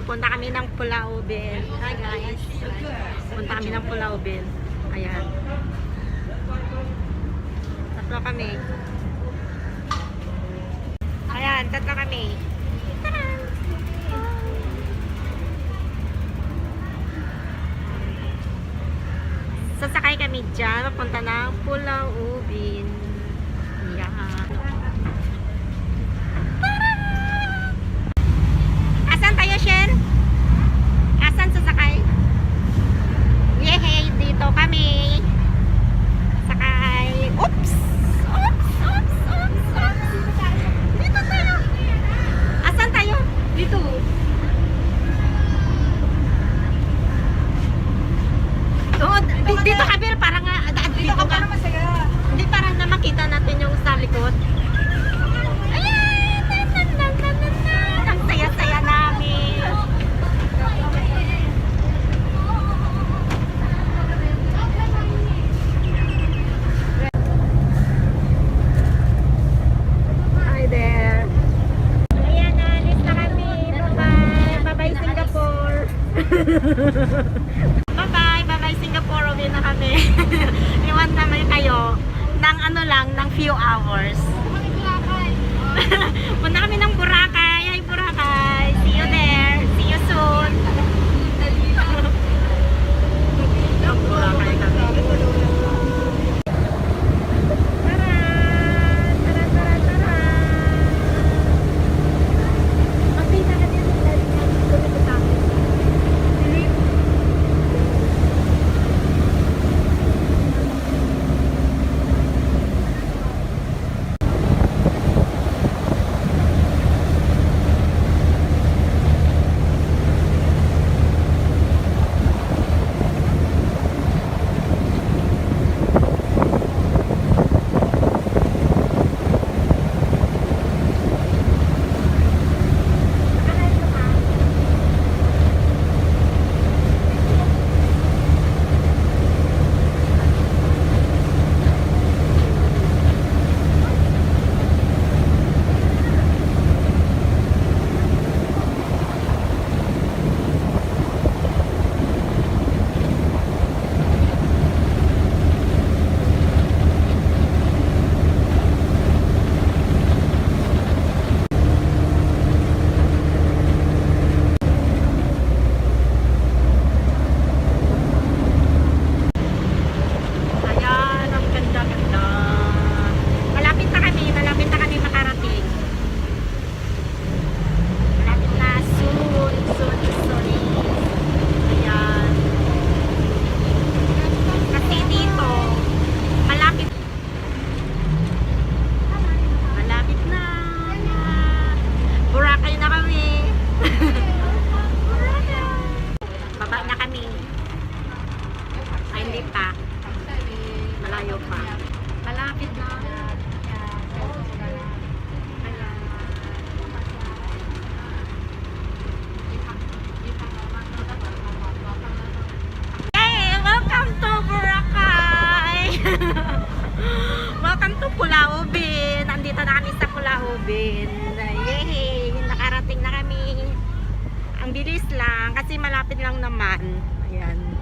pupunta kami ng Pulau Ben. Hi guys. Punta kami ng Pulau Ben. Ayan. Tatlo kami. Ayan, tatlo kami. Sasakay kami dyan. Papunta ng Pulau Ubin. Ayan. Asan tayo, Shen? Asan sasakay? Yehey, dito kami. Sakay. Oops! Oops! Oops! Oops! Oops! Dito tayo. Asan tayo? Dito. Oh, dito ka, Bill. Parang dito ka para masaya. Hindi, para na makita natin yung sa likod. Ayan! Ang saya-saya namin. Hi there. Ayan, alis na kami. Bye-bye. Bye-bye, Singapore. Bye-bye. Bye-bye, Singapore. Uwi na kami. Iwan naman kayo ng ano lang, ng few hours. Punta kami ng Boracay. Hi, Boracay. See you there. See you soon. Ng Boracay kami. Tara! Tara, tara, tara! Makita ka din sa dali namin dito sa akin. Ayan, ang ganda-ganda. Malapit na kami makarating. Malapit na, soon. Ayan. Kasi dito, malapit na. Boracay na kami. Baba na kami. Ay, hindi pa. Malayo pa. Malapit na. Hey! Welcome to Boracay! Welcome to Pulau Ubin. Nandito na kami sa Pulau Ubin. Yay! Nakarating na kami. Ang bilis lang kasi malapit lang naman. Ayan.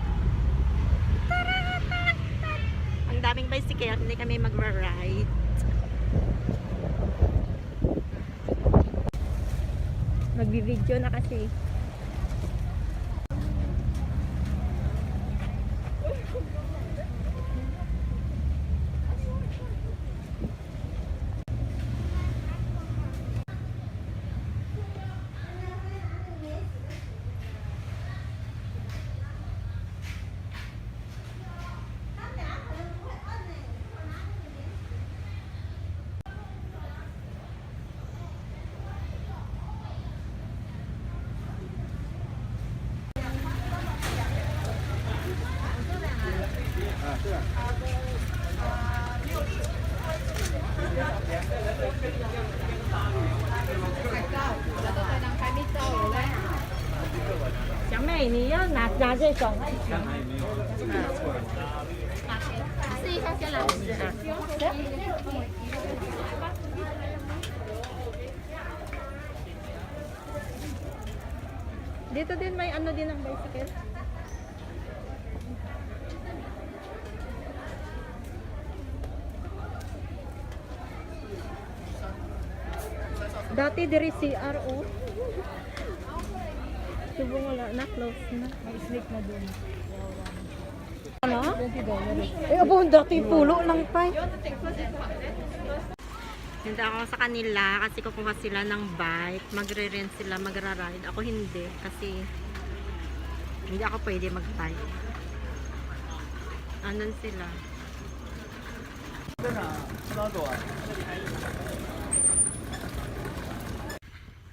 Ang daming bicycle, hindi kami magra-ride. Magbi-video na kasi.拿这种。试一下先来。Dito din may ano din ang bicycle. Dati diri CRO. Subong wala na, close na. May snake na doon. Ano? $20. Eh, abo, dati pulo lang pa. Hindi ako sa kanila kasi kukuha sila ng bike. Magre-rent sila, magra-ride. Ako hindi kasi hindi ako pwede mag-bike. Andun sila.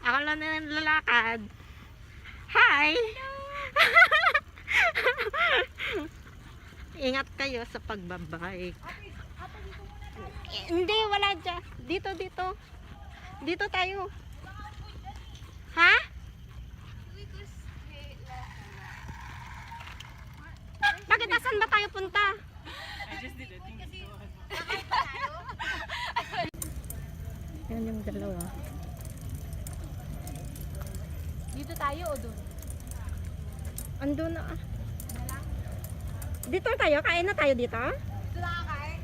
Ako lang na lalakad. Hi! Ingat kayo sa pagbabike. Hindi, wala dyan. Dito, dito. Dito tayo. Ha? Bakit nasan ba tayo punta? Yan yung dalawa. Dito tayo o doon? Ando na ah. Dito tayo? Kain na tayo dito? Dito na kakain.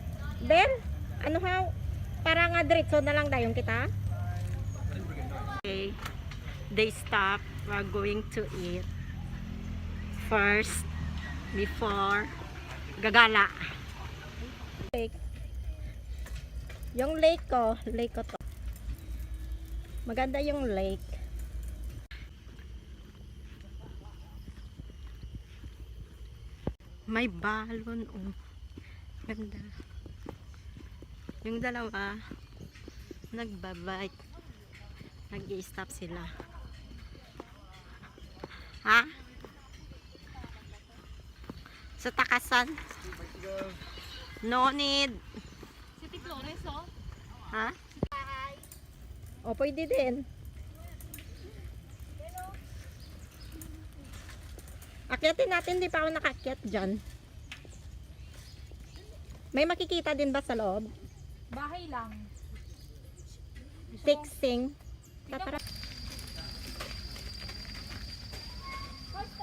Ben? Ano ha? Para nga diretso na lang dayong kita? Okay. They stop. We're going to eat. First, before gagala. Lake. Yung lake ko to. Maganda yung lake. May balon, oh. Ganda. Yung dalawa, nagbabike. Nag-i-stop sila. Ha? Sa takasan? No need. City Flores, oh. Ha? O, pwede din. Akyatin natin, di pa ako nakakyat dyan. May makikita din ba sa loob? Bahay lang. Fixing. Tatara.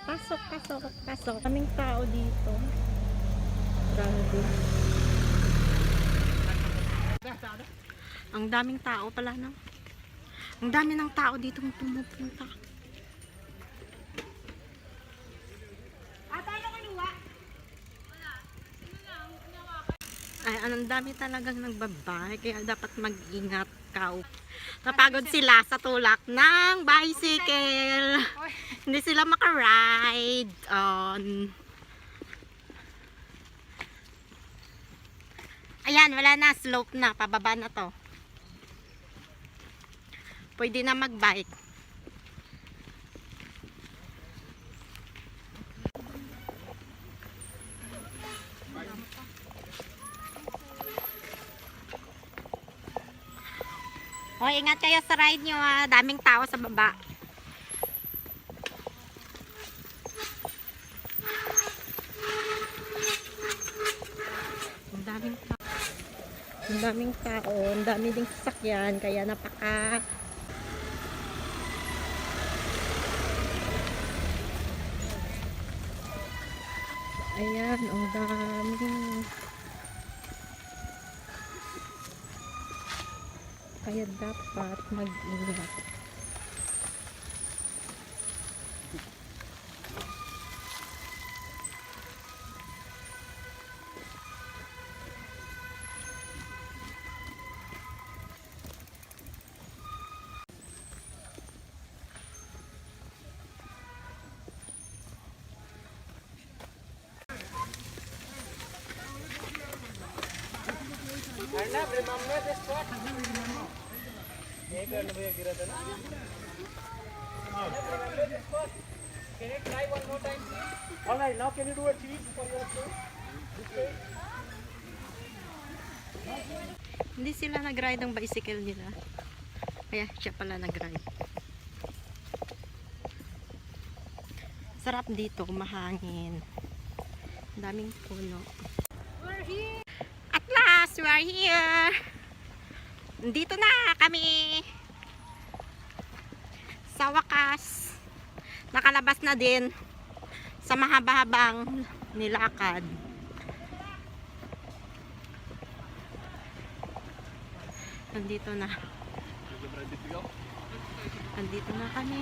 Pasok, pasok, pasok. Kaming tao dito. Grabe. Ang daming tao pala, no? Ang dami ng tao dito pumupunta. Ay, anong dami talagang nagbabay. Kaya dapat mag-ingat ka. Napagod sila sa tulak ng bicycle. Hindi sila makaride on. Ayan, wala na. Slope na. Pababa na to. Pwede na mag-bike. O, ingat kayo sa ride nyo, ha. Daming tao sa baba. Ang daming tao. Ang daming tao. Ang dami ding sasakyan. Kaya napaka... Ayan, ang dami. Kaya dapat mag-ingat. Arnab, remember this spot? Remember this spot? Can you try one more time, please? All right, now can you do a cheese for your food? This way. Hindi sila nag-ride ng bicycle nila. Kaya siya pala nag-ride. Sarap dito, mahangin. Daming puno. We're here. At last, we are here. Dito na kami. Sa wakas. nakalabas na din sa mahaba-habang nilakad. Nandito na. Nandito na kami.